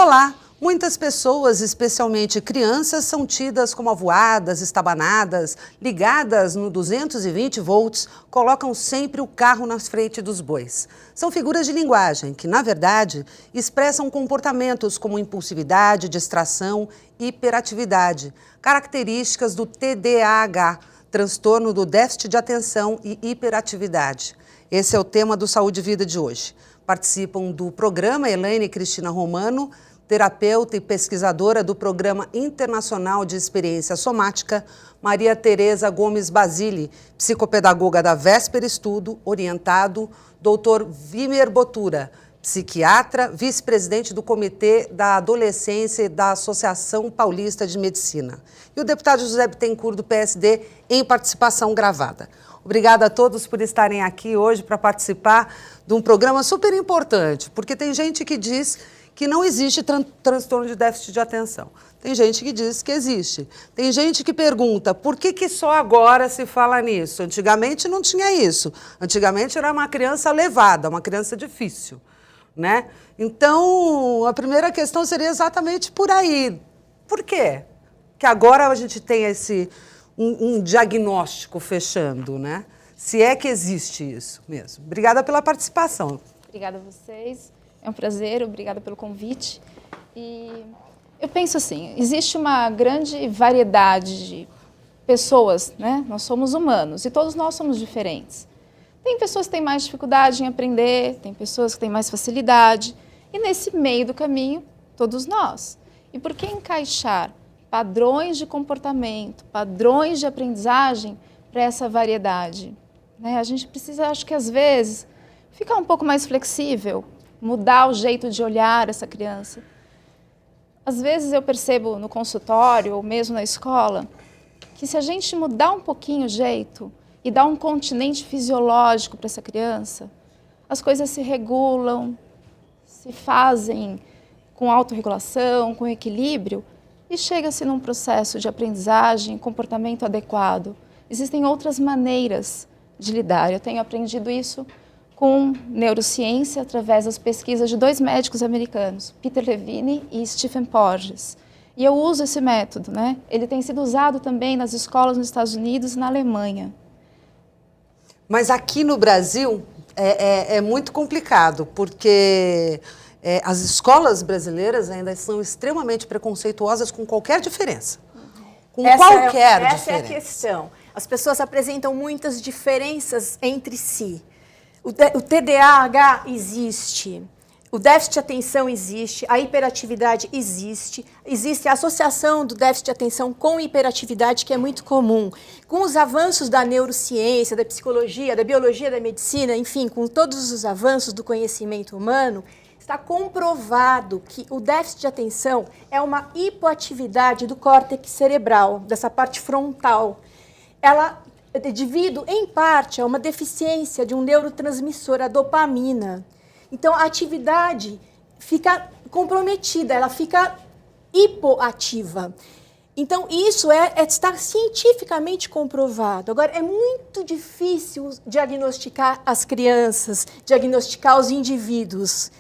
Olá! Muitas pessoas, especialmente crianças, são tidas como avoadas, estabanadas, ligadas no 220 volts, colocam sempre o carro na frente dos bois. São figuras de linguagem que, na verdade, expressam comportamentos como impulsividade, distração e hiperatividade, características do TDAH, transtorno do déficit de atenção e hiperatividade. Esse é o tema do Saúde e Vida de hoje. Participam do programa Elaine Cristina Romano, terapeuta e pesquisadora do Programa Internacional de Experiência Somática, Maria Tereza Gomes Basile, psicopedagoga da Véspera Estudo, orientado, Dr. Vimer Botura, psiquiatra, vice-presidente do Comitê da Adolescência e da Associação Paulista de Medicina. E o deputado José Bittencourt, do PSD, em participação gravada. Obrigada a todos por estarem aqui hoje para participar de um programa super importante, porque tem gente que diz que não existe transtorno de déficit de atenção. Tem gente que diz que existe. Tem gente que pergunta por que só agora se fala nisso. Antigamente não tinha isso. Antigamente era uma criança levada, uma criança difícil, né? Então, a primeira questão seria exatamente por aí. Por quê? Que agora a gente tem um diagnóstico fechando, né? Se é que existe isso mesmo. Obrigada pela participação. Obrigada a vocês. É um prazer, obrigada pelo convite. E eu penso assim, existe uma grande variedade de pessoas, né? Nós somos humanos e todos nós somos diferentes. Tem pessoas que têm mais dificuldade em aprender, tem pessoas que têm mais facilidade. E nesse meio do caminho, todos nós. E por que encaixar padrões de comportamento, padrões de aprendizagem para essa variedade? Né? A gente precisa, acho que às vezes, ficar um pouco mais flexível, mudar o jeito de olhar essa criança. Às vezes eu percebo no consultório ou mesmo na escola que se a gente mudar um pouquinho o jeito e dar um continente fisiológico para essa criança, as coisas se regulam, se fazem com autorregulação, com equilíbrio e chega-se num processo de aprendizagem, comportamento adequado. Existem outras maneiras de lidar. Eu tenho aprendido isso com neurociência através das pesquisas de 2 médicos americanos, Peter Levine e Stephen Porges. E eu uso esse método, né? Ele tem sido usado também nas escolas nos Estados Unidos e na Alemanha. Mas aqui no Brasil é muito complicado, porque as escolas brasileiras ainda são extremamente preconceituosas com qualquer diferença. Com qualquer diferença. Essa é a questão. As pessoas apresentam muitas diferenças entre si. O TDAH existe, o déficit de atenção existe, a hiperatividade existe a associação do déficit de atenção com hiperatividade, que é muito comum. Com os avanços da neurociência, da psicologia, da biologia, da medicina, enfim, com todos os avanços do conhecimento humano, está comprovado que o déficit de atenção é uma hipoatividade do córtex cerebral, dessa parte frontal. Ela devido, em parte, a uma deficiência de um neurotransmissor, a dopamina. Então, a atividade fica comprometida, ela fica hipoativa. Então, isso está cientificamente comprovado. Agora, é muito difícil diagnosticar as crianças, diagnosticar os indivíduos.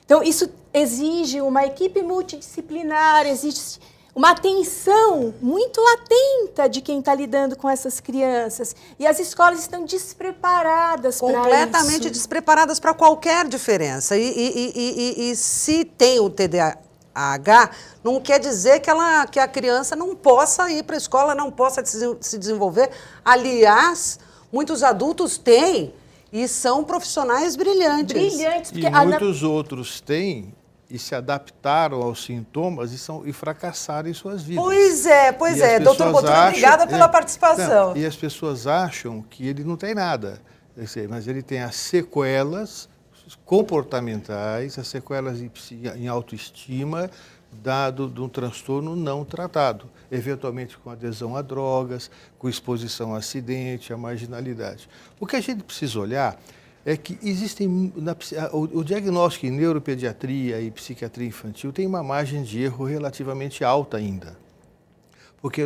Então, isso exige uma equipe multidisciplinar, exige uma atenção muito atenta de quem está lidando com essas crianças. E as escolas estão despreparadas para isso. Completamente despreparadas para qualquer diferença. E se tem o TDAH, não quer dizer que a criança não possa ir para a escola, não possa se desenvolver. Aliás, muitos adultos têm e são profissionais brilhantes. Porque e muitos outros têm e se adaptaram aos sintomas e fracassaram em suas vidas. Pois é. Doutor Botura, obrigada pela participação. Não, e as pessoas acham que ele não tem nada, mas ele tem as sequelas comportamentais, as sequelas em autoestima, dado de um transtorno não tratado, eventualmente com adesão a drogas, com exposição a acidente, a marginalidade. O que a gente precisa olhar é que existem, o diagnóstico em neuropediatria e psiquiatria infantil tem uma margem de erro relativamente alta ainda. Porque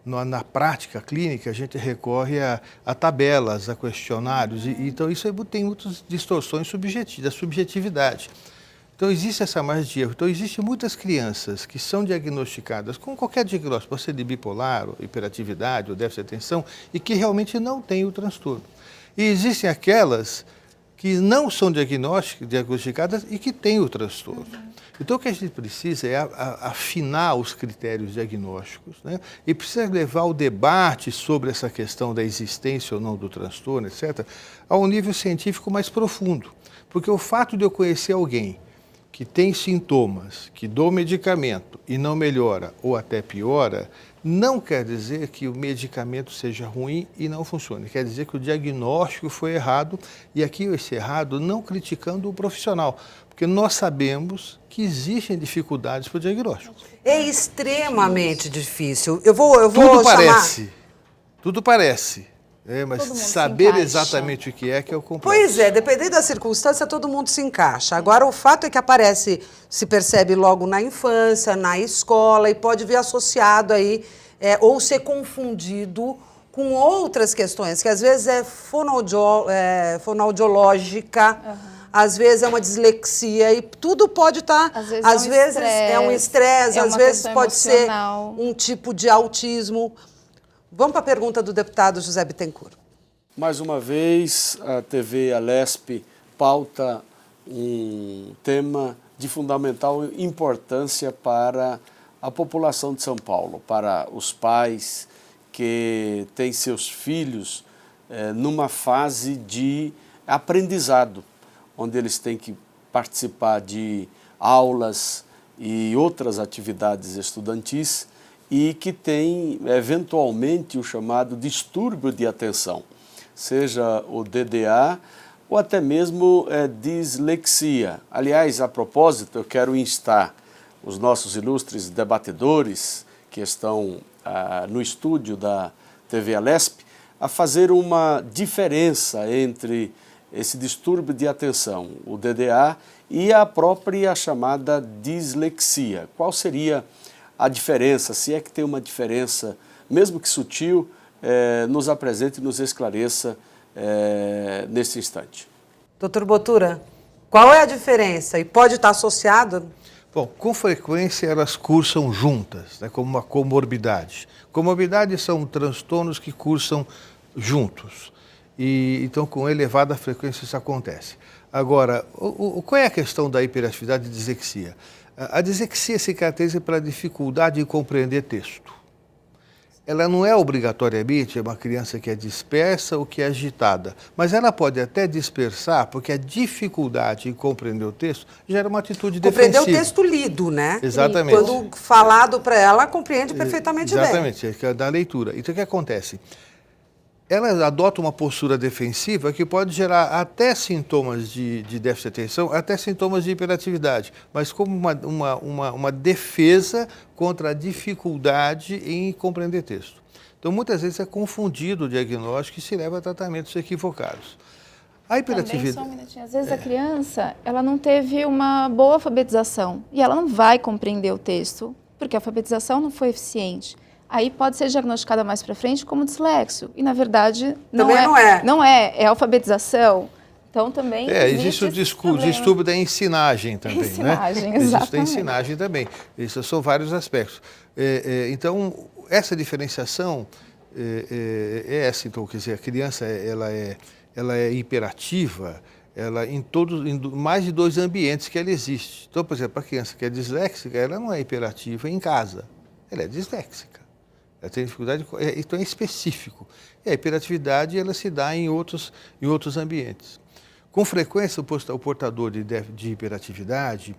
na prática clínica a gente recorre a tabelas, a questionários, então isso tem muitas distorções da subjetividade. Então, existe essa margem de erro. Então, existem muitas crianças que são diagnosticadas com qualquer diagnóstico, pode ser de bipolar, ou hiperatividade, ou déficit de atenção, e que realmente não têm o transtorno. E existem aquelas que não são diagnosticadas e que têm o transtorno. Então, o que a gente precisa é afinar os critérios diagnósticos, né? E precisa levar o debate sobre essa questão da existência ou não do transtorno, etc., a um nível científico mais profundo. Porque o fato de eu conhecer alguém que tem sintomas, que dou medicamento e não melhora ou até piora, não quer dizer que o medicamento seja ruim e não funcione. Quer dizer que o diagnóstico foi errado, e aqui esse errado não criticando o profissional, porque nós sabemos que existem dificuldades para o diagnóstico. É extremamente difícil. Tudo parece. Mas saber exatamente o que é o complexo. Pois é, dependendo da circunstância, todo mundo se encaixa. Agora, o fato é que se percebe logo na infância, na escola, e pode vir associado aí, ou ser confundido com outras questões, que às vezes é fonoaudiológica, às vezes é uma dislexia, e tudo pode estar... Às vezes é um estresse, às vezes pode ser um tipo de autismo. Vamos para a pergunta do deputado José Bittencourt. Mais uma vez, a TV Alesp pauta um tema de fundamental importância para a população de São Paulo, para os pais que têm seus filhos numa fase de aprendizado, onde eles têm que participar de aulas e outras atividades estudantis, e que tem, eventualmente, o chamado distúrbio de atenção, seja o DDA ou até mesmo dislexia. Aliás, a propósito, eu quero instar os nossos ilustres debatedores que estão no estúdio da TV Alesp a fazer uma diferença entre esse distúrbio de atenção, o DDA, e a própria chamada dislexia. Qual seria a diferença, se é que tem uma diferença, mesmo que sutil, nos apresente e nos esclareça nesse instante. Doutor Botura, qual é a diferença? E pode estar associado? Bom, com frequência elas cursam juntas, né, como uma comorbidade. Comorbidades são transtornos que cursam juntos. E, então, com elevada frequência isso acontece. Agora, qual é a questão da hiperatividade e dislexia? A dislexia se caracteriza pela dificuldade de compreender texto. Ela não é obrigatoriamente uma criança que é dispersa ou que é agitada, mas ela pode até dispersar, porque a dificuldade em compreender o texto gera uma atitude defensiva. Compreender o texto lido, né? Exatamente. E quando falado para ela, ela compreende perfeitamente bem. Exatamente, é da leitura. Então, o que acontece? Ela adota uma postura defensiva que pode gerar até sintomas de déficit de atenção, até sintomas de hiperatividade, mas como uma defesa contra a dificuldade em compreender texto. Então, muitas vezes é confundido o diagnóstico e se leva a tratamentos equivocados. A hiperatividade... Também, só um minutinho. Às vezes a criança ela não teve uma boa alfabetização e ela não vai compreender o texto, porque a alfabetização não foi eficiente. Aí pode ser diagnosticada mais para frente como dislexo. E, na verdade, não é alfabetização. Então, também existe o distúrbio da ensinagem também. Ensinagem, né? Exatamente. Existe a ensinagem também. Esses são vários aspectos. Então, essa diferenciação é essa. Então, quer dizer, a criança ela é hiperativa, em mais de 2 ambientes que ela existe. Então, por exemplo, a criança que é disléxica, ela não é hiperativa em casa, ela é disléxica. Ela tem dificuldade, então é específico. E a hiperatividade ela se dá em outros ambientes. Com frequência, o portador de hiperatividade,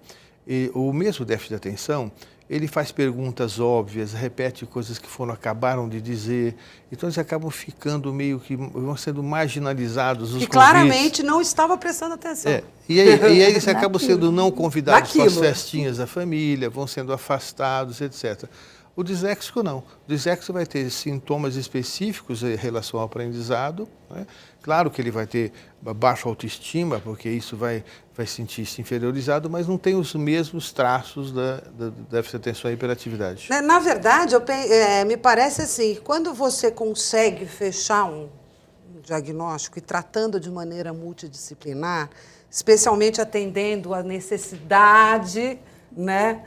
ou mesmo déficit de atenção, ele faz perguntas óbvias, repete coisas que acabaram de dizer, então eles acabam ficando vão sendo marginalizados. Os claramente não estava prestando atenção. E aí eles acabam sendo não convidados para as festinhas da família, vão sendo afastados, etc. O disléxico não. O disléxico vai ter sintomas específicos em relação ao aprendizado, né? Claro que ele vai ter baixa autoestima, porque isso vai sentir-se inferiorizado, mas não tem os mesmos traços da déficit de atenção e hiperatividade. Na verdade, me parece assim, quando você consegue fechar um diagnóstico e tratando de maneira multidisciplinar, especialmente atendendo a necessidade, né,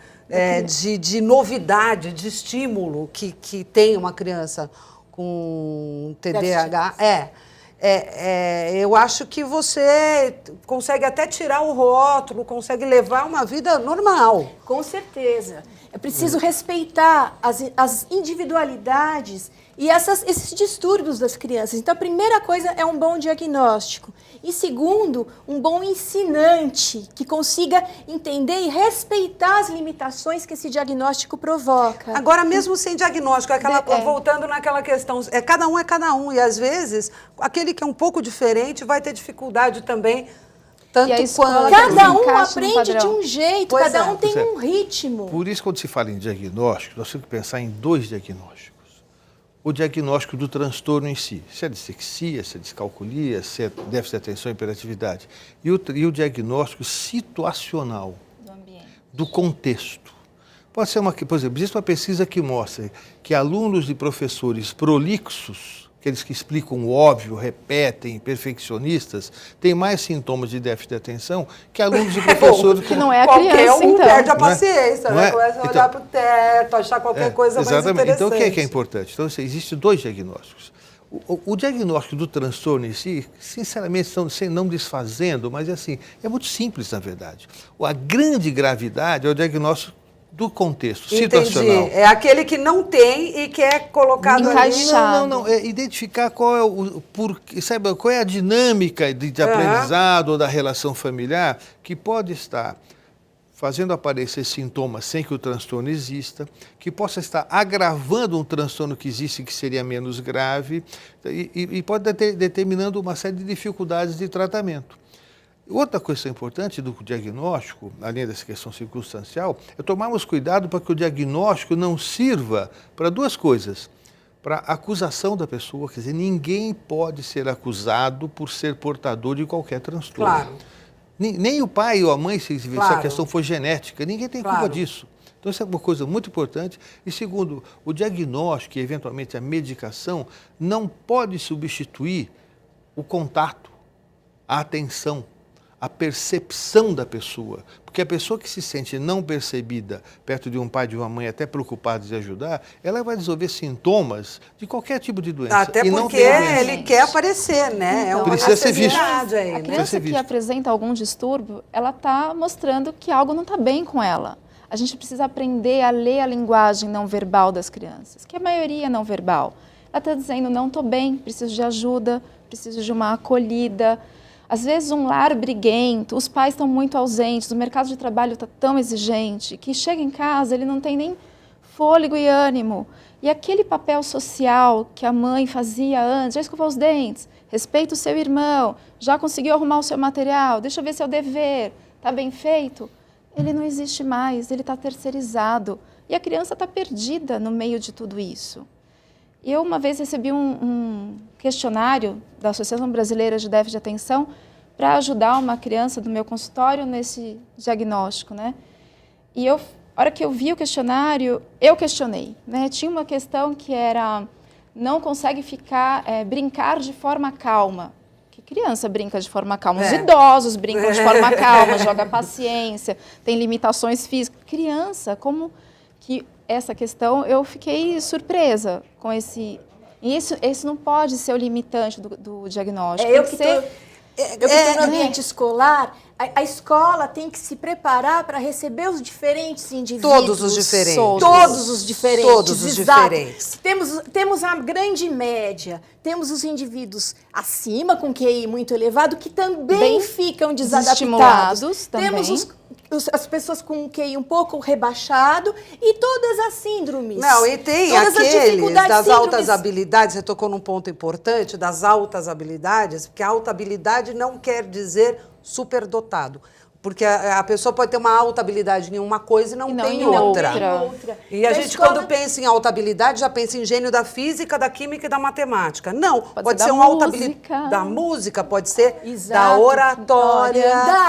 de novidade, de estímulo que tem uma criança com TDAH. Eu acho que você consegue até tirar o rótulo, consegue levar uma vida normal. Com certeza. É preciso respeitar as individualidades e esses distúrbios das crianças. Então, a primeira coisa é um bom diagnóstico. E segundo, um bom ensinante que consiga entender e respeitar as limitações que esse diagnóstico provoca. Agora, mesmo sem diagnóstico, voltando naquela questão, cada um. E, às vezes, aquele que é um pouco diferente vai ter dificuldade também, tanto quanto... Cada um aprende de um jeito, Pois cada é. um tem um ritmo. Por isso, quando se fala em diagnóstico, nós temos que pensar em 2 diagnósticos. O diagnóstico do transtorno em si, se é dislexia, se é descalculia, se é déficit de atenção e hiperatividade. E o diagnóstico situacional, Do ambiente. do contexto. Pode ser por exemplo, existe uma pesquisa que mostra que alunos de professores prolixos, aqueles que explicam o óbvio, repetem, perfeccionistas, têm mais sintomas de déficit de atenção que alunos de professores... Que não é a Qualquer criança, um então. perde a paciência, Não né? é? Começa a olhar para o teto, achar qualquer coisa mais exatamente. interessante. Então, o que é importante? Então, existem 2 diagnósticos. O diagnóstico do transtorno em si, sinceramente, não desfazendo, mas é muito simples, na verdade. A grande gravidade é o diagnóstico do contexto situacional. Entendi. É aquele que não tem e que é colocado ali. Encaixado. Não. É identificar qual é a dinâmica de aprendizado ou da relação familiar que pode estar fazendo aparecer sintomas sem que o transtorno exista, que possa estar agravando um transtorno que existe que seria menos grave e pode estar determinando uma série de dificuldades de tratamento. Outra coisa importante do diagnóstico, além dessa questão circunstancial, é tomarmos cuidado para que o diagnóstico não sirva para 2 coisas. Para acusação da pessoa, quer dizer, ninguém pode ser acusado por ser portador de qualquer transtorno. Claro. Nem o pai ou a mãe, se Claro. a questão for genética, ninguém tem culpa disso. Então, isso é uma coisa muito importante. E segundo, o diagnóstico e, eventualmente, a medicação não pode substituir o contato, a atenção, a percepção da pessoa. Porque a pessoa que se sente não percebida perto de um pai e de uma mãe, até preocupados em ajudar, ela vai desenvolver sintomas de qualquer tipo de doença. Até e não porque tem doença. ele quer aparecer, né? Então, uma precisa ser visto. necessidade aí, A né? criança ser que visto. apresenta algum distúrbio, ela está mostrando que algo não está bem com ela. A gente precisa aprender a ler a linguagem não verbal das crianças, que a maioria é não verbal. Ela está dizendo, não estou bem, preciso de ajuda, preciso de uma acolhida. Às vezes um lar briguento, os pais estão muito ausentes, o mercado de trabalho está tão exigente, que chega em casa, ele não tem nem fôlego e ânimo. E aquele papel social que a mãe fazia antes, já escovou os dentes, respeita o seu irmão, já conseguiu arrumar o seu material, deixa eu ver seu dever, está bem feito, ele não existe mais, ele está terceirizado. E a criança está perdida no meio de tudo isso. Eu uma vez recebi um questionário da Associação Brasileira de Déficit de Atenção para ajudar uma criança do meu consultório nesse diagnóstico, né? E a hora que eu vi o questionário, eu questionei, né? Tinha uma questão que era, não consegue brincar de forma calma. Que criança brinca de forma calma? Os idosos brincam de forma calma, joga paciência, tem limitações físicas. Criança, como que essa questão, eu fiquei surpresa com esse... Esse não pode ser o limitante do diagnóstico. Eu que estou no ambiente escolar, a escola tem que se preparar para receber os diferentes indivíduos. Todos os diferentes. Todos os diferentes. Todos os exato. diferentes. Temos a grande média, temos os indivíduos acima, com QI muito elevado, que também Bem ficam desadaptados. desestimulados também. Temos as pessoas com QI um pouco rebaixado e todas as síndromes. Não, e tem todas as aqueles dificuldades, das síndromes. altas habilidades, você tocou num ponto importante, das altas habilidades, porque a alta habilidade não quer dizer superdotado. Porque a pessoa pode ter uma alta habilidade em uma coisa e não tem em outra. outra. E a Na gente, escola- quando pensa em alta habilidade, já pensa em gênio da física, da química e da matemática. Não, pode ser ser da uma alta música. habilidade da música, pode ser da Exato. oratória, Da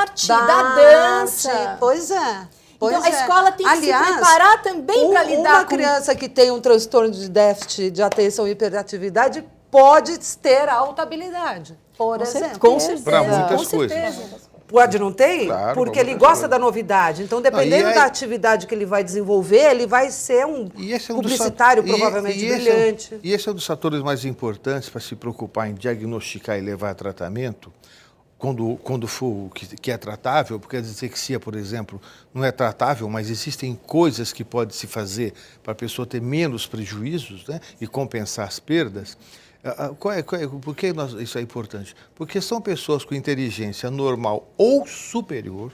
arte, da dança. arte. Pois é. Pois Então, a escola tem que se preparar também para lidar uma com... criança que tem um transtorno de déficit de atenção e hiperatividade pode ter alta habilidade. por Com exemplo. Com certeza. Para muitas com coisas. certeza. Pode não ter? Claro, Porque pra ele muitas gosta coisas. da novidade. Então, dependendo Não, e da aí- atividade que ele vai desenvolver, ele vai ser um E esse é um dos publicitário fat- e- provavelmente e esse brilhante. e esse é um dos fatores mais importantes para se preocupar em diagnosticar e levar a tratamento, quando for o que é tratável, porque a dislexia, por exemplo, não é tratável, mas existem coisas que pode se fazer para a pessoa ter menos prejuízos, né, e compensar as perdas. Por que isso é importante? Porque são pessoas com inteligência normal ou superior,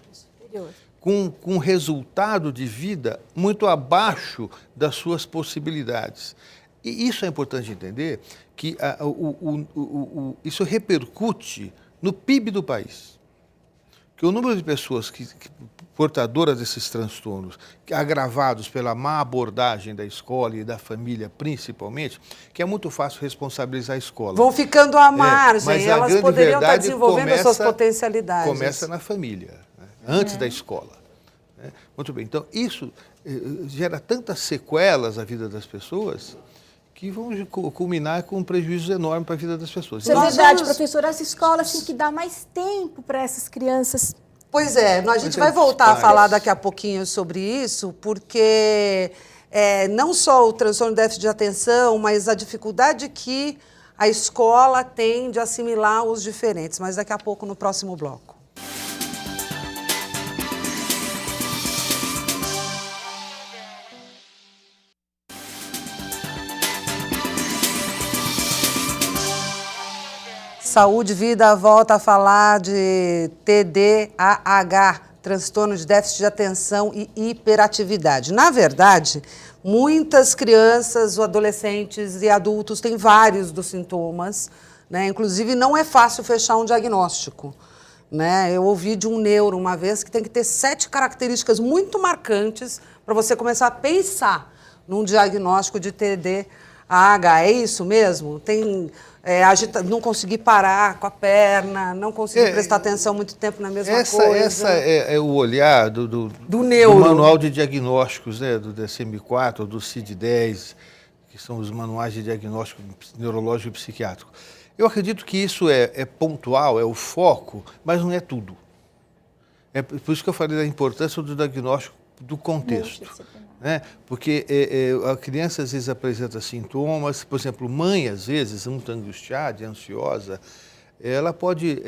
com resultado de vida muito abaixo das suas possibilidades. E isso é importante entender, que isso repercute no PIB do país. Que o número de pessoas portadoras desses transtornos, agravados pela má abordagem da escola e da família principalmente, que é muito fácil responsabilizar a escola. Vão ficando à margem, mas a elas grande poderiam estar verdade desenvolvendo as suas potencialidades. Começa na família, né, antes da escola. Né? Muito bem, então isso gera tantas sequelas na vida das pessoas que vão culminar com um prejuízo enorme para a vida das pessoas. Isso é Nós verdade, vamos- professor. As escolas têm que dar mais tempo para essas crianças. Pois é, a gente Mas vai é voltar a pais. falar daqui a pouquinho sobre isso, porque não só o transtorno de déficit de atenção, mas a dificuldade que a escola tem de assimilar os diferentes. Mas daqui a pouco, no próximo bloco. Saúde e Vida volta a falar de TDAH, transtorno de déficit de atenção e hiperatividade. Na verdade, muitas crianças, adolescentes e adultos têm vários dos sintomas, né? Inclusive, não é fácil fechar um diagnóstico, né? Eu ouvi de um neuro uma vez que tem que ter 7 características muito marcantes para você começar a pensar num diagnóstico de TDAH. É isso mesmo? Tem não conseguir parar com a perna, não conseguir prestar atenção muito tempo na mesma coisa. Essa é o olhar do neuro. manual de diagnósticos, né, do DSM-4 ou do CID-10, que são os manuais de diagnóstico neurológico e psiquiátrico. Eu acredito que isso é pontual, é o foco, mas não é tudo. É por isso que eu falei da importância do diagnóstico do contexto. Né? Porque a criança às vezes apresenta sintomas, por exemplo, mãe às vezes, muito angustiada e ansiosa, ela pode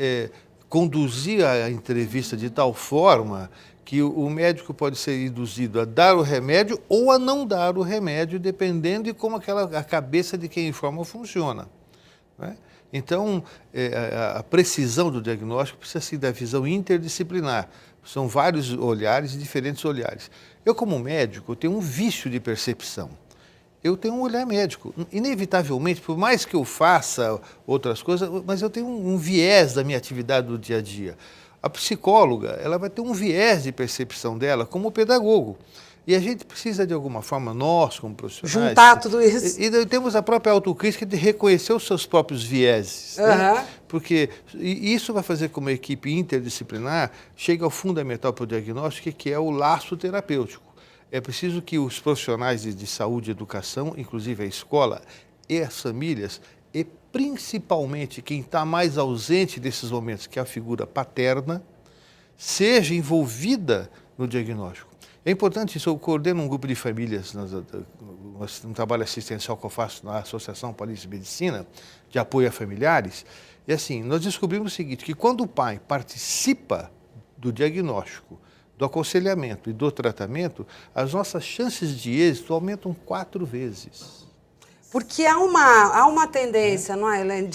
conduzir a entrevista de tal forma que o médico pode ser induzido a dar o remédio ou a não dar o remédio, dependendo de como a cabeça de quem informa funciona. Né? Então, a precisão do diagnóstico precisa ser da visão interdisciplinar. São vários olhares e diferentes olhares. Eu, como médico, tenho um vício de percepção. Eu tenho um olhar médico. Inevitavelmente, por mais que eu faça outras coisas, mas eu tenho um viés da minha atividade do dia a dia. A psicóloga, ela vai ter um viés de percepção dela como pedagogo. E a gente precisa, de alguma forma, nós, como profissionais... Juntar tudo isso. E temos a própria autocrítica de reconhecer os seus próprios vieses. Né? Porque isso vai fazer com que uma equipe interdisciplinar chegue ao fundamental para o diagnóstico, que é o laço terapêutico. É preciso que os profissionais de saúde e educação, inclusive a escola e as famílias, e principalmente quem está mais ausente desses momentos, que é a figura paterna, seja envolvida no diagnóstico. É importante isso, eu coordeno um grupo de famílias, um trabalho assistencial que eu faço na Associação Paulista de Medicina, de apoio a familiares, e assim, nós descobrimos o seguinte, que quando o pai participa do diagnóstico, do aconselhamento e do tratamento, as nossas chances de êxito aumentam 4 vezes. Porque há uma tendência, não é, Helene,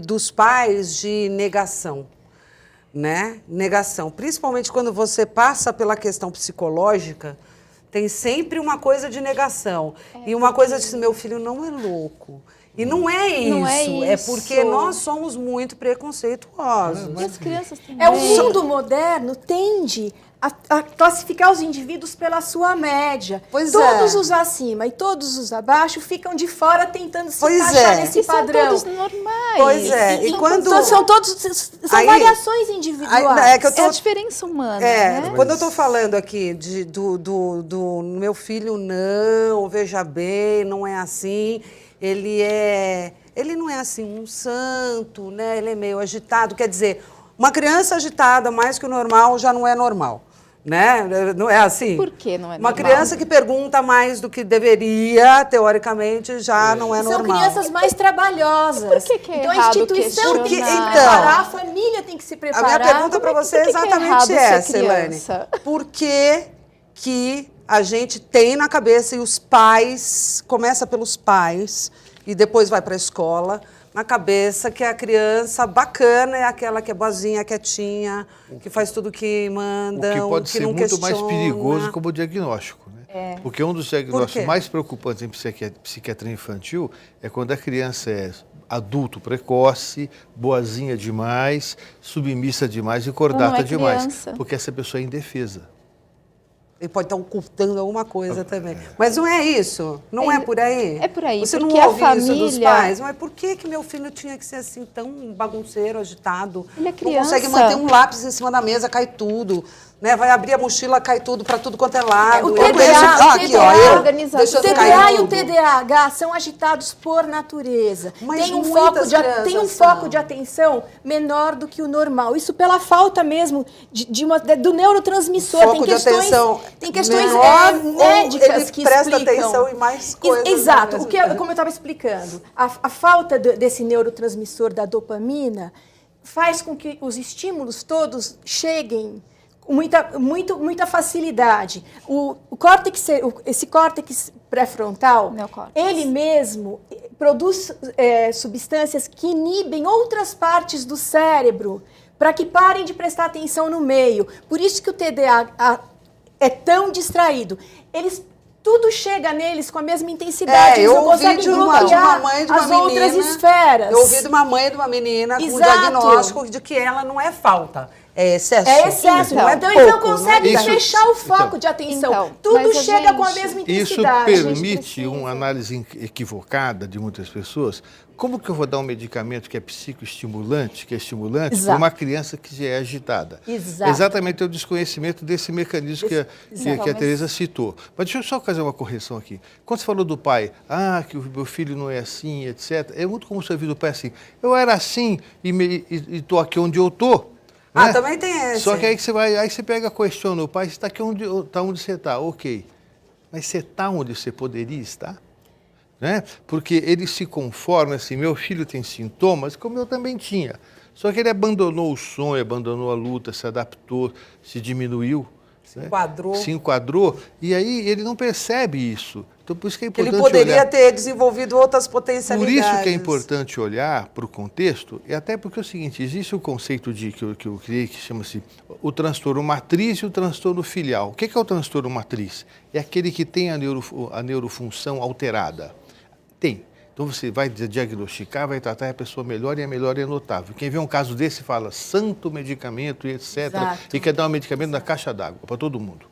dos pais de negação. Né? Negação. Principalmente quando você passa pela questão psicológica, tem sempre uma coisa de negação. E uma coisa de meu filho não é louco. E não é isso. Não é isso. Porque nós somos muito preconceituosos. E as crianças também. O mundo moderno tende a classificar os indivíduos pela sua média. Pois todos os acima e todos os abaixo ficam de fora tentando se Pois encaixar é. nesse E são padrão. todos normais. Pois é. E quando... São Aí- variações individuais. Aí, é que eu tô... É a diferença humana, né? Quando eu estou falando aqui do meu filho, não, veja bem, não é assim. Ele é ele não é assim um santo, né? Ele é meio agitado, quer dizer, uma criança agitada mais que o normal já não é normal. Né? Não é assim? Por que não é Uma normal? criança que pergunta mais do que deveria, teoricamente, já não é São normal. crianças mais trabalhosas. Por que é então a errado instituição tem que se questionar? preparar, a família tem que se A preparar. minha pergunta para você é por que é exatamente errado ser essa, Elaine. criança? Por que a gente tem na cabeça, e os pais, começa pelos pais, e depois vai para a escola, na cabeça que a criança bacana é aquela que é boazinha, quietinha, que faz tudo que O mandam, que pode que ser não muito mais questiona. perigoso como diagnóstico. Né? Porque um dos diagnósticos quê? mais preocupantes em psiquiatria infantil é quando a criança é adulto precoce, boazinha demais, submissa demais e Não cordata é demais. criança. Porque essa pessoa é indefesa. Ele pode estar ocultando alguma coisa também. Mas não é isso? Não é por aí? É por aí, Você não porque a ouve isso dos família- pais? Mas por que meu filho tinha que ser assim, tão bagunceiro, agitado? Ele é Não criança. consegue manter um lápis em cima da mesa, cai tudo. Né? Vai abrir a mochila, cai tudo, para tudo quanto é lado. O Eu TDA, conheço- aqui, ó, eu, organização. deixando O cair TDA e o tudo. TDAH são agitados por natureza. Mas Tem um muitas crianças tem um são. foco de atenção menor do que o normal. Isso pela falta mesmo do neurotransmissor. Foco de atenção tem questões menor, ou médicas ele que presta explicam. atenção em mais coisas. Exato. Né? Como eu estava explicando, a falta desse neurotransmissor da dopamina faz com que os estímulos todos cheguem com muita facilidade. Esse córtex pré-frontal, Neocórtex. ele mesmo produz substâncias que inibem outras partes do cérebro para que parem de prestar atenção no meio. Por isso que o TDAH é tão distraído. Tudo chega neles com a mesma intensidade. Eles eu não ouvi conseguem de uma bloquear mãe de uma as outras menina, esferas. Eu ouvi de uma mãe de uma menina com um Exato. diagnóstico de que ela não é falta, é excesso. É excesso. Não é Então, pouco, eles não conseguem não é- fechar o foco de atenção. Então, Tudo mas a chega com a gente- mesma Isso intensidade. permite precisa. uma análise equivocada de muitas pessoas. Como que eu vou dar um medicamento que é psicoestimulante, que é estimulante, para Exato. uma criança que já é agitada? Exato. Exatamente o desconhecimento desse mecanismo que a mas- Tereza citou. Mas deixa eu só fazer uma correção aqui. Quando você falou do pai, que o meu filho não é assim, etc., é muito comum você ouvir do pai assim, eu era assim e estou aqui onde eu estou. Né? Também tem esse. Só que aí você pega e questiona o pai, você está aqui onde você está, ok. Mas você está onde você poderia estar? Né? Porque ele se conforma assim, meu filho tem sintomas, como eu também tinha. Só que ele abandonou o sonho, abandonou a luta, se adaptou, se diminuiu. Se enquadrou. Se enquadrou, e aí ele não percebe isso. Então, por isso que é Que importante ele poderia olhar. ter desenvolvido outras Por potencialidades. isso que é importante olhar para o contexto, e até porque é o seguinte, existe o conceito que eu criei que chama-se o transtorno matriz e o transtorno filial. O que é o transtorno matriz? É aquele que tem a neurofunção alterada. Tem. Então você vai diagnosticar, vai tratar a pessoa melhor e a melhora é notável. Quem vê um caso desse fala santo medicamento e etc. Exato. E quer dar um medicamento na caixa d'água para todo mundo.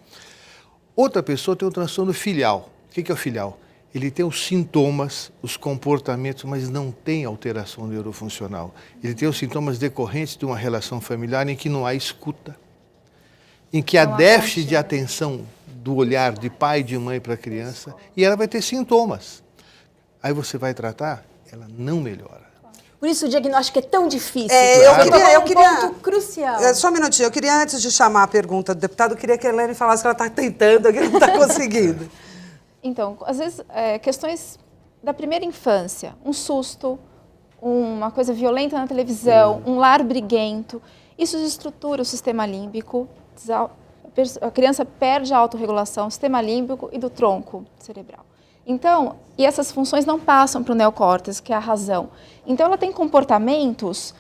Outra pessoa tem o transtorno filial. O que é o filial? Ele tem os sintomas, os comportamentos, mas não tem alteração neurofuncional. Ele tem os sintomas decorrentes de uma relação familiar em que não há escuta, em que há déficit de atenção do olhar de pai e de mãe para a criança, e ela vai ter sintomas. Aí você vai tratar, ela não melhora. Por isso o diagnóstico é tão difícil. Eu queria um ponto crucial. Só um minutinho, eu queria, antes de chamar a pergunta do deputado, eu queria que a Elaine falasse que ela está tentando, que não está conseguindo. Então, às vezes, questões da primeira infância, um susto, uma coisa violenta na televisão, um lar briguento, isso desestrutura o sistema límbico, a criança perde a autorregulação do sistema límbico e do tronco cerebral. Então, e essas funções não passam para o neocórtex, que é a razão. Então, ela tem comportamentos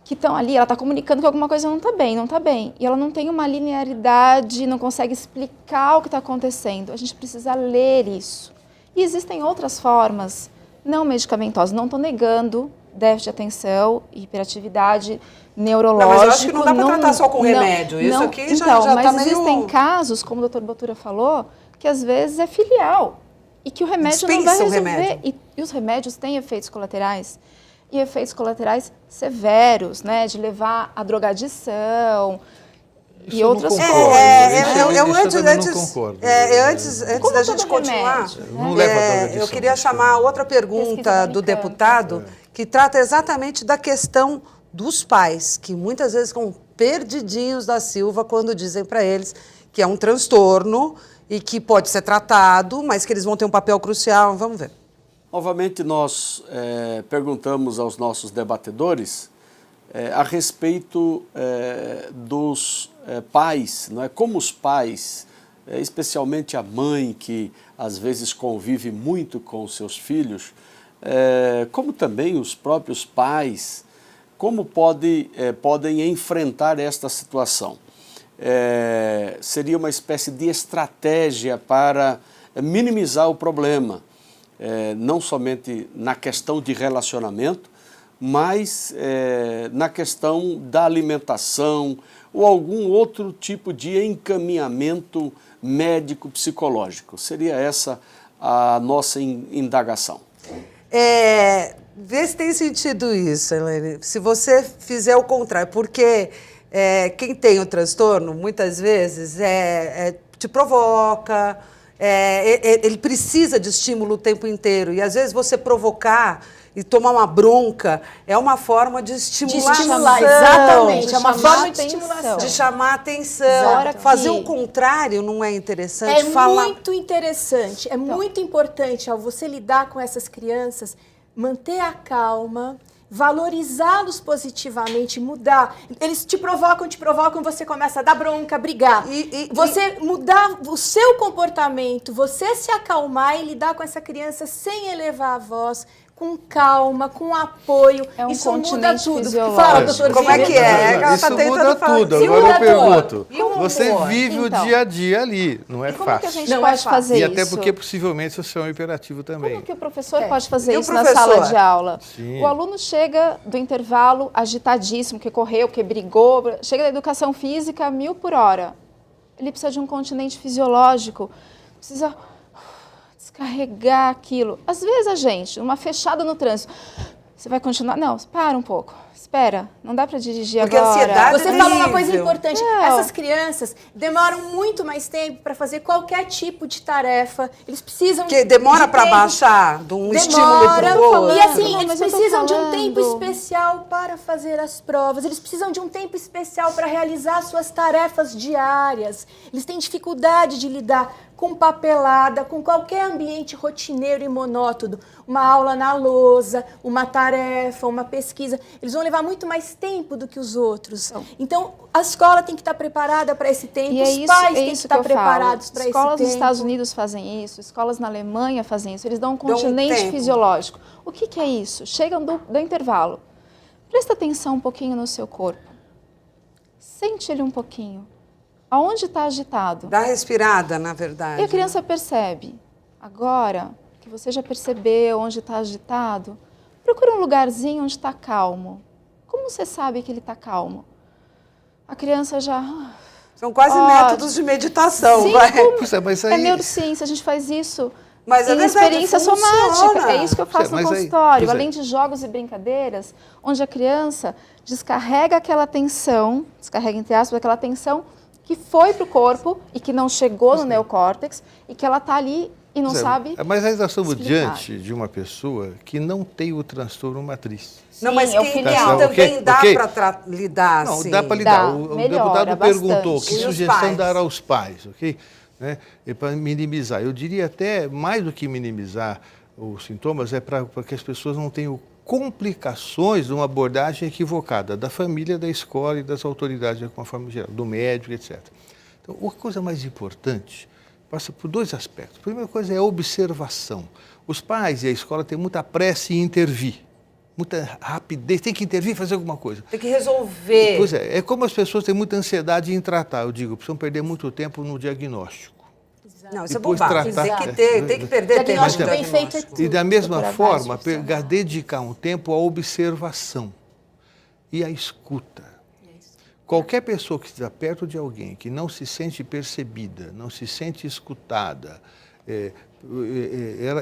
que estão ali, ela está comunicando que alguma coisa não está bem. E ela não tem uma linearidade, não consegue explicar o que está acontecendo. A gente precisa ler isso. E existem outras formas não medicamentosas. Não estou negando déficit de atenção, hiperatividade, neurológico. Não, mas eu acho que não dá para tratar só com remédio. Isso aqui já mas tá meio... existem casos, como o Dr. Botura falou, que às vezes é filial. E que o remédio não vai Dispensa o resolver. remédio. E os remédios têm efeitos colaterais. E efeitos colaterais severos, né? De levar à drogadição Isso e eu não outras concordo. coisas. Antes não concordo. antes Como da todo gente continuar, remédio, Não leva a drogadição. eu queria chamar outra pergunta Pesquisa do americana. deputado, que trata exatamente da questão dos pais, que muitas vezes ficam perdidinhos da Silva quando dizem para eles que é um transtorno e que pode ser tratado, mas que eles vão ter um papel crucial. Vamos ver. Novamente, nós perguntamos aos nossos debatedores a respeito dos pais, não é? Como os pais, especialmente a mãe, que às vezes convive muito com os seus filhos, como também os próprios pais, como podem enfrentar esta situação. Seria uma espécie de estratégia para minimizar o problema, não somente na questão de relacionamento, mas na questão da alimentação ou algum outro tipo de encaminhamento médico-psicológico. Seria essa a nossa indagação. Vê se tem sentido isso, Elaine. Se você fizer o contrário, porque quem tem o transtorno, muitas vezes, te provoca, ele precisa de estímulo o tempo inteiro. E, às vezes, você provocar e tomar uma bronca é uma forma de estimulação. De estimular, exatamente. É uma forma de estimulação. De chamar atenção. Exato. Fazer o contrário não é interessante? Muito interessante. É muito importante, ao você lidar com essas crianças, manter a calma, valorizá-los positivamente, mudar. Eles te provocam, você começa a dar bronca, brigar. Você mudar o seu comportamento, você se acalmar e lidar com essa criança sem elevar a voz, com calma, com apoio. Isso muda tudo. Fala, doutor. Como é que é? Ela Isso muda tudo. Se Agora muda eu pergunto, tudo. você vive Então, o dia a dia ali, não é E como que a fácil. gente Não pode é fácil. fazer E isso? até porque possivelmente você é um hiperativo também. Como que o professor pode fazer E o isso na professor? sala de aula? Sim. O aluno chega do intervalo agitadíssimo, que correu, que brigou, chega da educação física a 1000 por hora. Ele precisa de um continente fisiológico, precisa descarregar aquilo. Às vezes a gente, uma fechada no trânsito, você vai continuar? Não, para um pouco. Espera, não dá para dirigir Porque agora. a ansiedade Você é fala uma coisa terrível. importante. Não. Essas crianças demoram muito mais tempo para fazer qualquer tipo de tarefa. Eles precisam Porque demora de para tempo. baixar de um estímulo para o Demora. outro. E assim, Não, eles mas eu tô precisam de um falando. tempo especial para fazer as provas. Eles precisam de um tempo especial para realizar suas tarefas diárias. Eles têm dificuldade de lidar com papelada, com qualquer ambiente rotineiro e monótono. Uma aula na lousa, uma tarefa, uma pesquisa. Eles vão levar muito mais tempo do que os outros. Então, a escola tem que estar preparada para esse tempo, E os pais têm que isso estar eu falo. preparados para esse tempo. Escolas nos Estados Unidos fazem isso, escolas na Alemanha fazem isso. Eles dão um continente tempo. fisiológico. O que é isso? Chegam do intervalo. Presta atenção um pouquinho no seu corpo. Sente ele um pouquinho. Aonde está agitado? Dá respirada, na verdade. E a criança percebe. Agora que você já percebeu onde está agitado, procura um lugarzinho onde está calmo. Como você sabe que ele está calmo? A criança já... São quase métodos de meditação. Sim, vai. Pois é, mas É aí, neurociência, a gente faz isso. Mas é em verdade, experiência funciona. somática. É isso que eu faço Mas no aí- consultório, pois é. além de jogos e brincadeiras, onde a criança descarrega aquela tensão, descarrega entre aspas, aquela tensão que foi para o corpo e que não chegou no neocórtex e que ela está ali e não pois é, sabe. mas aí nós estamos explicar. diante de uma pessoa que não tem o transtorno matriz. Não, mas Sim, é o quem filial. tem também Ok, dá ok. para lidar, Não, assim. dá para lidar. Dá, O melhora deputado perguntou bastante. que E os sugestão pais? dar aos pais, ok? Né? Para minimizar. Eu diria até, mais do que minimizar os sintomas, é para que as pessoas não tenham complicações de uma abordagem equivocada da família, da escola e das autoridades de uma forma geral, do médico, etc. Então, a coisa mais importante passa por dois aspectos. A primeira coisa é a observação. Os pais e a escola têm muita pressa em intervir, muita rapidez, tem que intervir e fazer alguma coisa. Tem que resolver. Pois é como as pessoas têm muita ansiedade em tratar, eu digo, precisam perder muito tempo no diagnóstico. Não, isso é Depois bobagem. tratar. Tem que perder tempo. Diagnóstico no bem feito é diagnóstico. tudo. E da mesma Procurar forma, vários profissionais. dedicar um tempo à observação e à escuta. Qualquer pessoa que estiver perto de alguém que não se sente percebida, não se sente escutada,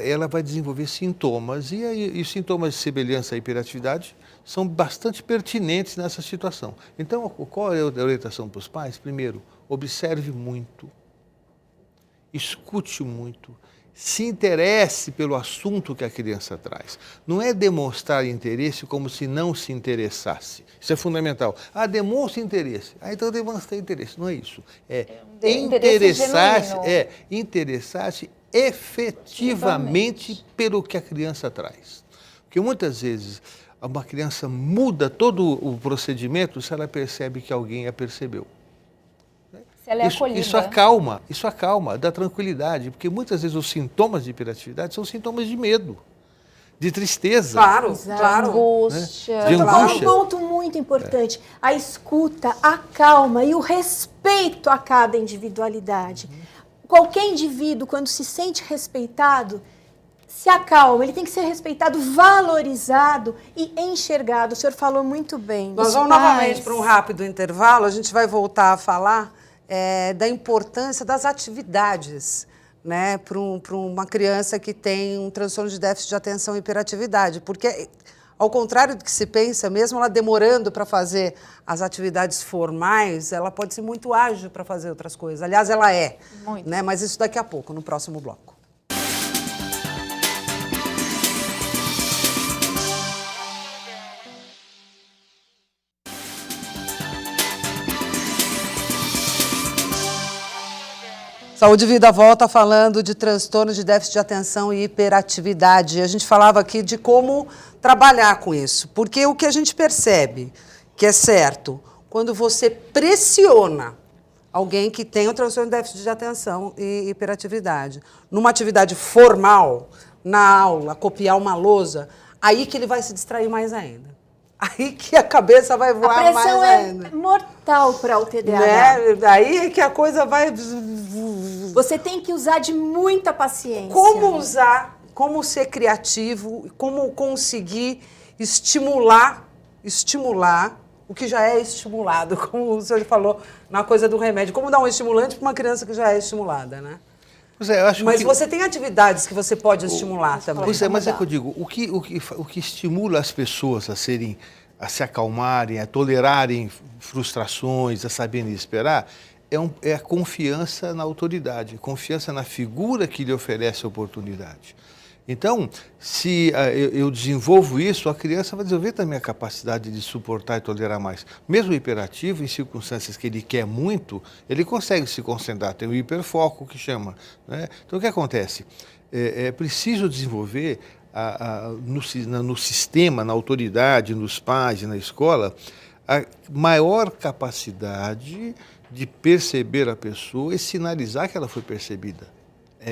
ela vai desenvolver sintomas, e sintomas de semelhança à hiperatividade são bastante pertinentes nessa situação. Então, qual é a orientação para os pais? Primeiro, observe muito, escute muito se interesse pelo assunto que a criança traz. Não é demonstrar interesse como se não se interessasse. Isso é fundamental. Ah, demonstra interesse. Ah, então demonstra interesse. Não é isso. É interessar-se, interessar-se efetivamente pelo que a criança traz. Porque muitas vezes uma criança muda todo o procedimento se ela percebe que alguém a percebeu. Se ela é acolhida. Isso acalma, dá tranquilidade, porque muitas vezes os sintomas de hiperatividade são sintomas de medo, de tristeza. Claro, Exato. claro. Angústia. De angústia. Um ponto muito importante, a escuta, a calma e o respeito a cada individualidade. Qualquer indivíduo, quando se sente respeitado, se acalma, ele tem que ser respeitado, valorizado e enxergado. O senhor falou muito bem. Nós vamos novamente para um rápido intervalo, a gente vai voltar a falar da importância das atividades, né, para uma criança que tem um transtorno de déficit de atenção e hiperatividade, porque, ao contrário do que se pensa, mesmo ela demorando para fazer as atividades formais, ela pode ser muito ágil para fazer outras coisas. Aliás, ela é, Muito. né, mas isso daqui a pouco, no próximo bloco. Saúde e Vida volta falando de transtorno de déficit de atenção e hiperatividade. A gente falava aqui de como trabalhar com isso, porque o que a gente percebe que é certo, quando você pressiona alguém que tem o transtorno de déficit de atenção e hiperatividade numa atividade formal, na aula, copiar uma lousa, aí que ele vai se distrair mais ainda. Aí que a cabeça vai voar mais pressão ainda. é mortal para o TDAH. Né? Aí que a coisa vai... Você tem que usar de muita paciência. Como usar, como ser criativo, como conseguir estimular o que já é estimulado, como o senhor falou na coisa do remédio. Como dar um estimulante para uma criança que já é estimulada, né? Pois é, eu acho Mas que... você tem atividades que você pode estimular também. Pois é, mas é que eu digo, o que estimula as pessoas a se acalmarem, a tolerarem frustrações, a saberem esperar, é a confiança na autoridade, confiança na figura que lhe oferece a oportunidade. Então, se eu desenvolvo isso, a criança vai desenvolver também a capacidade de suportar e tolerar mais. Mesmo o hiperativo, em circunstâncias que ele quer muito, ele consegue se concentrar, tem o hiperfoco que chama, né? Então, o que acontece? É preciso desenvolver no sistema, na autoridade, nos pais, na escola, a maior capacidade de perceber a pessoa e sinalizar que ela foi percebida.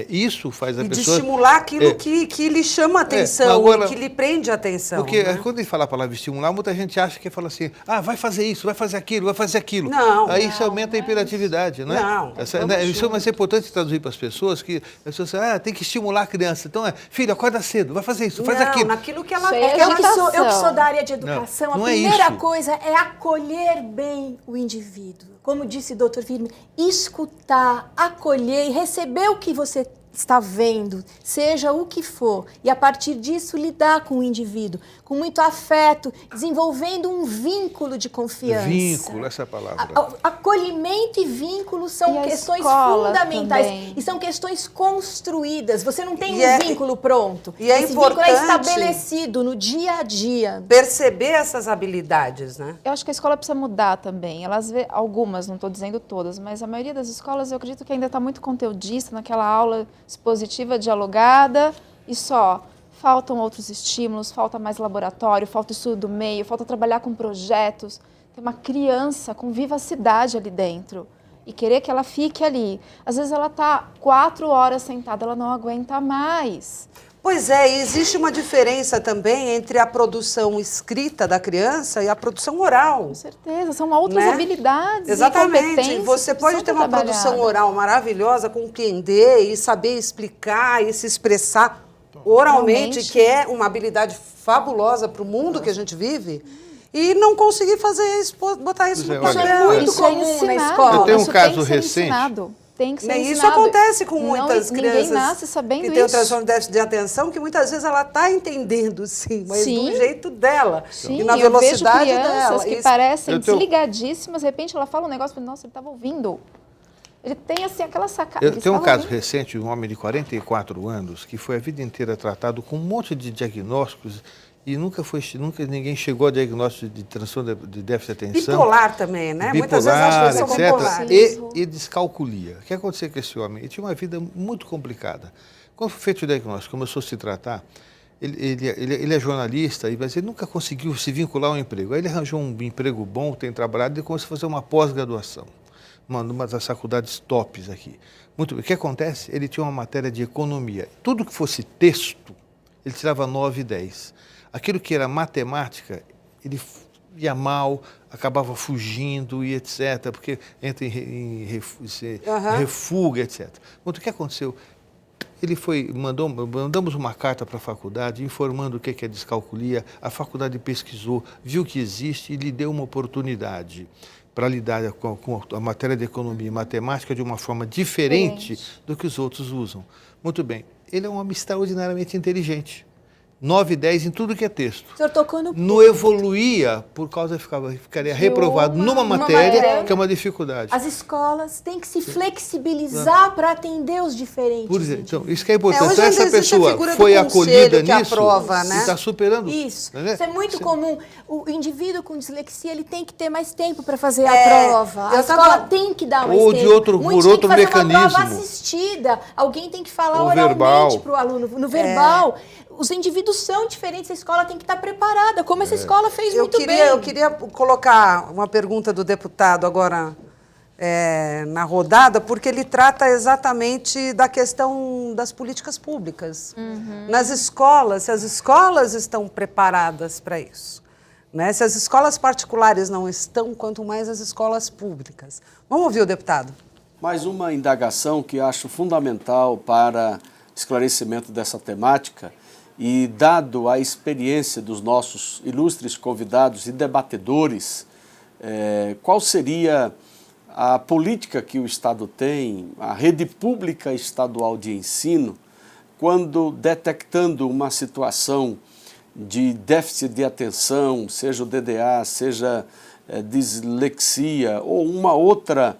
Isso faz a e pessoa... de estimular aquilo que lhe chama a atenção, agora, que lhe prende a atenção. Porque né? quando ele fala a palavra estimular, muita gente acha que fala assim, vai fazer isso, vai fazer aquilo, vai fazer aquilo. Não. Aí isso aumenta a hiperatividade, né? Não. Isso é mais importante traduzir para as pessoas, que as pessoas tem que estimular a criança. Então, filho, acorda cedo, vai fazer isso, faz aquilo. Naquilo que ela Isso aí quer. é Eu que sou da área de educação, Não a é primeira isso. coisa é acolher bem o indivíduo. Como disse o Dr. Firme, escutar, acolher e receber o que você está vendo, seja o que for, e a partir disso lidar com o indivíduo, com muito afeto, desenvolvendo um vínculo de confiança. Vínculo, essa é a palavra. Acolhimento e vínculo são E a questões escola fundamentais também. e são questões construídas. Você não tem vínculo pronto. E é Esse vínculo é importante estabelecido no dia a dia. perceber essas habilidades, né? Eu acho que a escola precisa mudar também. Algumas, não estou dizendo todas, mas a maioria das escolas eu acredito que ainda está muito conteudista naquela aula expositiva, dialogada e só. Faltam outros estímulos, falta mais laboratório, falta estudo do meio, falta trabalhar com projetos. Tem uma criança com vivacidade ali dentro e querer que ela fique ali. Às vezes ela está 4 horas sentada, ela não aguenta mais. Pois é, e existe uma diferença também entre a produção escrita da criança e a produção oral. Com certeza, são outras Né? habilidades e Exatamente. competências Você que pode precisam ter ser uma produção trabalhadas. oral maravilhosa, compreender e saber explicar e se expressar oralmente, Oralmente. que é uma habilidade fabulosa para o mundo que a gente vive, e não conseguir fazer isso, botar isso Pois no é, Isso olha, é muito Isso é comum na ensinado. escola. Eu tenho um Isso caso tem que ser recente. ensinado. Tem que ser Isso ensinado. acontece com muitas Ninguém crianças nasce sabendo que tem o isso. transtorno de déficit de atenção, que muitas vezes ela está entendendo, sim, mas Sim. do jeito dela Sim, e na eu vejo velocidade crianças dela. que Isso- parecem Eu tenho- desligadíssimas, de repente ela fala um negócio e falo, nossa, ele estava ouvindo. ele tem assim aquela sacada. Tem um caso recente, um homem de 44 anos, que foi a vida inteira tratado com um monte de diagnósticos e nunca ninguém chegou a diagnóstico de transtorno de déficit de atenção. Bipolar também, né? Muitas vezes Bipolar, acho que etc. E descalculia. O que aconteceu com esse homem? Ele tinha uma vida muito complicada. Quando foi feito o diagnóstico, começou a se tratar, ele é jornalista, mas ele nunca conseguiu se vincular ao emprego. Aí ele arranjou um emprego bom, tem trabalhado, e começou a fazer uma pós-graduação, uma das faculdades tops aqui. Muito bem. O que acontece? Ele tinha uma matéria de economia. Tudo que fosse texto, ele tirava 9 e 10. Aquilo que era matemática, ele ia mal, acabava fugindo e etc., porque entra em refuga, etc. Mas o que aconteceu? Ele mandamos uma carta para a faculdade informando o que é descalculia, a faculdade pesquisou, viu que existe e lhe deu uma oportunidade para lidar com a matéria de economia e matemática de uma forma diferente do que os outros usam. Muito bem, ele é um homem extraordinariamente inteligente. 9 e 10 em tudo que é texto. O senhor tocou no Não evoluía por causa ficaria reprovado numa matéria que é uma dificuldade. As escolas têm que se flexibilizar para atender os diferentes. Por exemplo, então, isso que é importante. Hoje Então, ainda essa existe a pessoa figura do foi acolhida conselho que nisso aprova, né? e está superando. Isso. Né? Isso é muito comum. O indivíduo com dislexia ele tem que ter mais tempo para fazer a prova. A escola tem que dar mais Ou tempo. de outro, Muitos por outro têm que fazer uma prova mecanismo. assistida. Alguém tem que falar Ou oralmente para o aluno, no verbal. Os indivíduos são diferentes, a escola tem que estar preparada, como essa escola fez muito bem. Eu queria colocar uma pergunta do deputado agora na rodada, porque ele trata exatamente da questão das políticas públicas. Nas escolas, se as escolas estão preparadas para isso, né? Se as escolas particulares não estão, quanto mais as escolas públicas. Vamos ouvir o deputado. Mais uma indagação que acho fundamental para esclarecimento dessa temática. E, dado a experiência dos nossos ilustres convidados e debatedores, qual seria a política que o Estado tem, a rede pública estadual de ensino, quando detectando uma situação de déficit de atenção, seja o DDA, seja dislexia ou uma outra,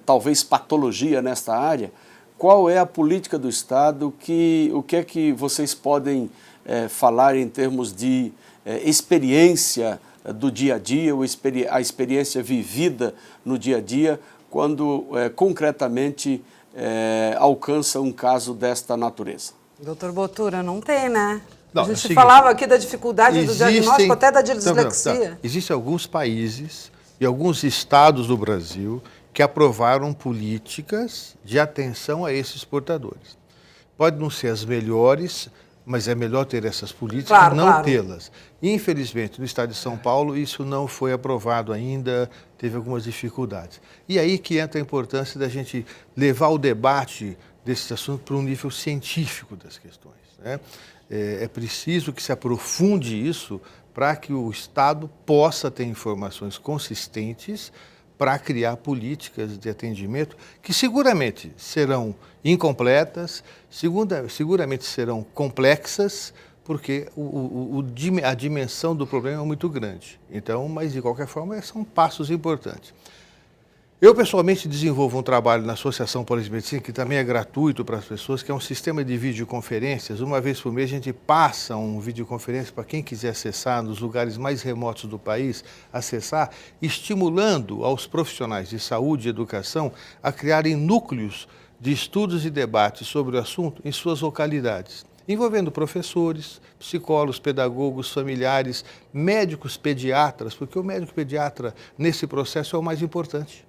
talvez, patologia nesta área? Qual é a política do Estado? O que é que vocês podem falar em termos de experiência do dia a dia, ou a experiência vivida no dia a dia, quando concretamente alcança um caso desta natureza? Doutor Botura, não tem, né? Não, a gente seguinte, falava aqui da dificuldade do diagnóstico, até da dislexia. Existem alguns países e alguns estados do Brasil que aprovaram políticas de atenção a esses portadores. Pode não ser as melhores, mas é melhor ter essas políticas e não tê-las. Infelizmente, no estado de São Paulo, isso não foi aprovado ainda, teve algumas dificuldades. E aí que entra a importância da gente levar o debate desse assunto para um nível científico das questões, né? É preciso que se aprofunde isso para que o Estado possa ter informações consistentes para criar políticas de atendimento que seguramente serão incompletas, seguramente serão complexas, porque a dimensão do problema é muito grande. Então, mas de qualquer forma, são passos importantes. Eu, pessoalmente, desenvolvo um trabalho na Associação Paulista de Medicina, que também é gratuito para as pessoas, que é um sistema de videoconferências. Uma vez por mês, a gente passa uma videoconferência para quem quiser acessar, nos lugares mais remotos do país, acessar, estimulando aos profissionais de saúde e educação a criarem núcleos de estudos e debates sobre o assunto em suas localidades, envolvendo professores, psicólogos, pedagogos, familiares, médicos pediatras, porque o médico pediatra, nesse processo, é o mais importante.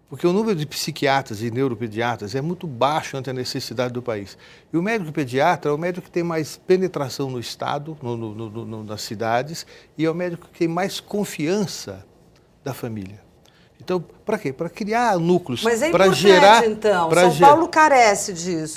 Porque o número de psiquiatras e neuropediatras é muito baixo ante a necessidade do país. E o médico pediatra é o médico que tem mais penetração no Estado, nas cidades, e é o médico que tem mais confiança da família. Então, para quê? Para criar núcleos, mas é para importante, gerar... então. São Paulo carece disso.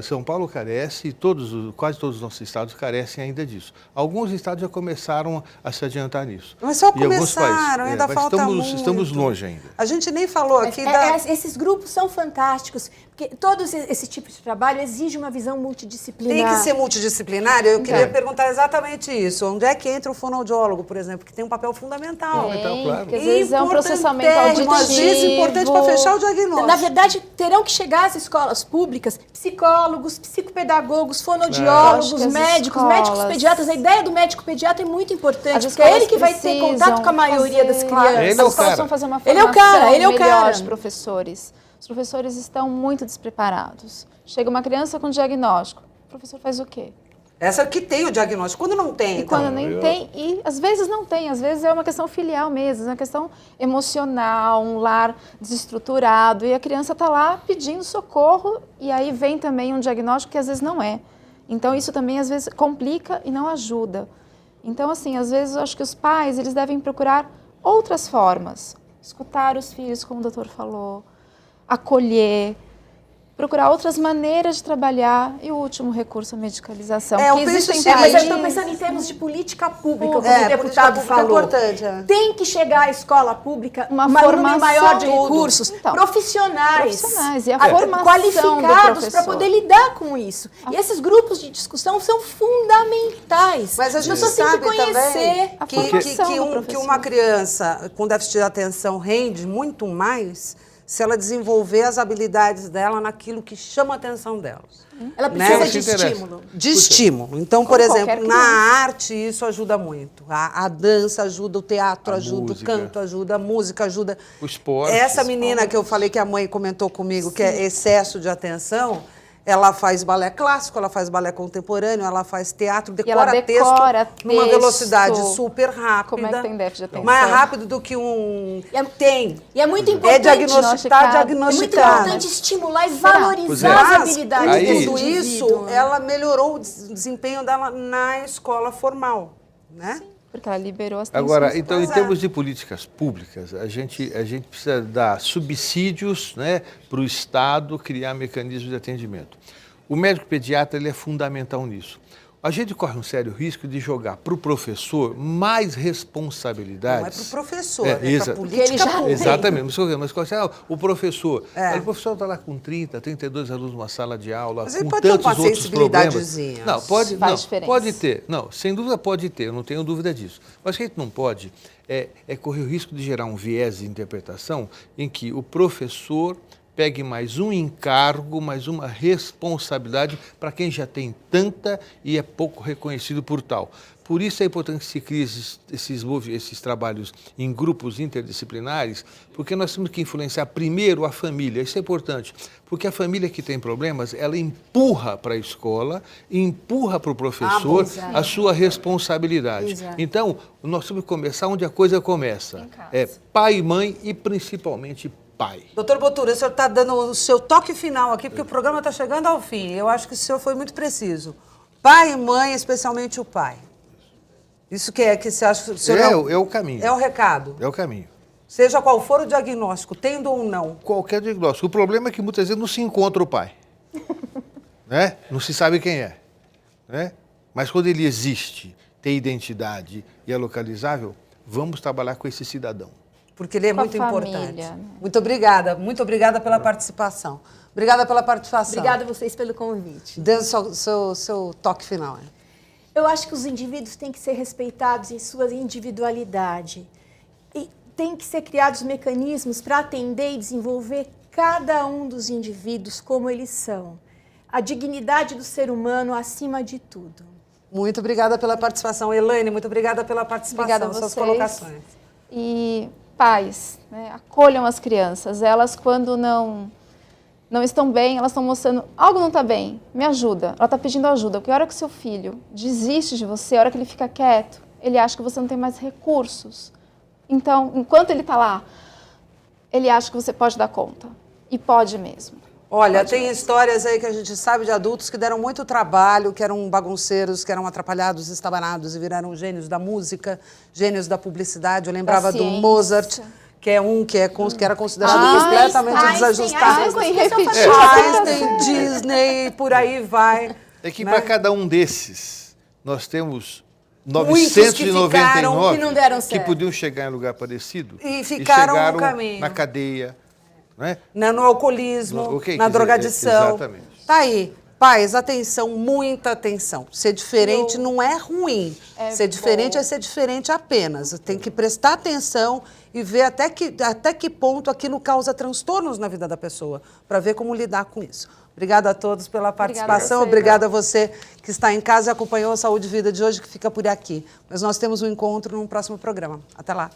São Paulo carece e quase todos os nossos estados carecem ainda disso. Alguns estados já começaram a se adiantar nisso. Mas só começaram, ainda falta muito. Estamos longe ainda. A gente nem falou aqui Esses grupos são fantásticos, porque todos esse tipo de trabalho exige uma visão multidisciplinar. Tem que ser multidisciplinar. Eu queria perguntar exatamente isso. Onde é que entra o fonoaudiólogo, por exemplo, que tem um papel fundamental. Claro. Porque às vezes é um processamento auditivo. às vezes importante para fechar o diagnóstico. Na verdade, terão que chegar às escolas públicas psicólogos, psicopedagogos, fonoaudiólogos, médicos pediatras. A ideia do médico pediatra é muito importante, porque é ele que vai ter contato com a maioria das crianças. Ele é o As escolas cara. vão fazer uma Ele é o formação cara, ele é o melhor cara. de professores. Os professores estão muito despreparados. Chega uma criança com diagnóstico, o professor faz o quê? Essa é que tem o diagnóstico. Quando não tem, E então... quando nem tem, e às vezes não tem, às vezes é uma questão filial mesmo, é uma questão emocional, um lar desestruturado, e a criança está lá pedindo socorro, e aí vem também um diagnóstico que às vezes não é. Então isso também às vezes complica e não ajuda. Então assim, às vezes eu acho que os pais, eles devem procurar outras formas, escutar os filhos, como o doutor falou, acolher, procurar outras maneiras de trabalhar, e o último recurso, a medicalização. É, eu que penso existem assim, Mas eu países- estou pensando em termos de política pública, como É, o deputado política pública é falou. importante, é. Tem que chegar à escola pública Uma um número formação, maior de tudo. recursos, Então, profissionais, profissionais, e a formação do qualificados para professor. poder lidar com isso. E esses grupos de discussão são fundamentais. Mas a As gente pessoas têm sabe que conhecer. a que, formação do que professor. uma criança com déficit de atenção rende muito mais se ela desenvolver as habilidades dela naquilo que chama a atenção delas. Ela Né? precisa Isso de interessa. estímulo. De estímulo. Então, por Como qualquer exemplo, na criança. arte isso ajuda muito. A dança ajuda, o teatro A ajuda, música. o canto ajuda, a música ajuda. O esporte. Essa menina que eu falei que a mãe comentou comigo, que é excesso de atenção, ela faz balé clássico, ela faz balé contemporâneo, ela faz teatro, ela decora texto numa texto. velocidade super rápida. Como é que tem déficit de atenção? Mais rápido do que um... Tem. E é muito É importante. diagnosticado, É muito diagnosticado. importante estimular e Pois valorizar é. as Mas, habilidades aí- desse tudo isso, indivíduo. ela melhorou o desempenho dela na escola formal, né? Porque ela liberou as Agora, tensões. então, em Pois é. termos de políticas públicas, a gente precisa dar subsídios, né, para o Estado criar mecanismos de atendimento. O médico pediatra ele é fundamental nisso. A gente corre um sério risco de jogar para o professor mais responsabilidades. Não é para o professor, É, é para exa- a Porque ele política já pública. Exatamente, mas o professor. É. O professor está lá com 30, 32 alunos numa sala de aula, Mas ele com pode ter tantos uma outros problemas. sensibilidadezinha. Não, pode, Faz não, diferença. pode ter. Não, sem dúvida pode ter, eu não tenho dúvida disso. Mas o que a gente não pode é correr o risco de gerar um viés de interpretação em que o professor pegue mais um encargo, mais uma responsabilidade para quem já tem tanta e é pouco reconhecido por tal. Por isso é importante que se crie esses trabalhos em grupos interdisciplinares, porque nós temos que influenciar primeiro a família. Isso é importante, porque a família que tem problemas, ela empurra para a escola, empurra para o professor a sua responsabilidade. Exato. Então, nós temos que começar onde a coisa começa. Em casa. É pai e mãe e principalmente pai. Doutor Botura, o senhor está dando o seu toque final aqui, porque o programa está chegando ao fim. Eu acho que o senhor foi muito preciso. Pai e mãe, especialmente o pai. Isso que você acha que o senhor É o caminho. é o recado. É o caminho. Seja qual for o diagnóstico, tendo ou não. Qualquer diagnóstico. O problema é que muitas vezes não se encontra o pai. Né? Não se sabe quem é. Né? Mas quando ele existe, tem identidade e é localizável, vamos trabalhar com esse cidadão. Porque ele é Com a muito família, importante. né? Muito obrigada pela participação. Obrigada pela participação. Obrigada a vocês pelo convite. Dê o seu toque final. Eu acho que os indivíduos têm que ser respeitados em sua individualidade. E tem que ser criados mecanismos para atender e desenvolver cada um dos indivíduos como eles são. A dignidade do ser humano acima de tudo. Muito obrigada pela participação. Elaine, muito obrigada pela participação. Obrigada a Suas vocês. colocações. E pais, né, acolham as crianças. Elas, quando não estão bem, elas estão mostrando, algo não está bem, me ajuda. Ela está pedindo ajuda, porque a hora que seu filho desiste de você, a hora que ele fica quieto, ele acha que você não tem mais recursos. Então, enquanto ele está lá, ele acha que você pode dar conta. E pode mesmo. Olha, tem histórias aí que a gente sabe de adultos que deram muito trabalho, que eram bagunceiros, que eram atrapalhados, estabanados e viraram gênios da música, gênios da publicidade. Eu lembrava do ciência. Mozart, que é um que era considerado Einstein, completamente desajustado. Einstein repetiu. repetiu. Einstein, Disney, por aí vai. É que né? para cada um desses, nós temos Muitos que 999 ficaram, que não deram que certo. podiam chegar em lugar parecido E ficaram no chegaram caminho. na cadeia. Né? No alcoolismo, No- ok, na quer dizer, drogadição. exatamente. Tá aí. Pais, atenção, muita atenção. Ser diferente não é ruim. Ser diferente é ser diferente apenas. Tem que prestar atenção e ver até que ponto aquilo causa transtornos na vida da pessoa, para ver como lidar com isso. Obrigada a todos pela participação, obrigada a você que está em casa e acompanhou a Saúde e Vida de hoje, que fica por aqui. Mas nós temos um encontro num próximo programa. Até lá.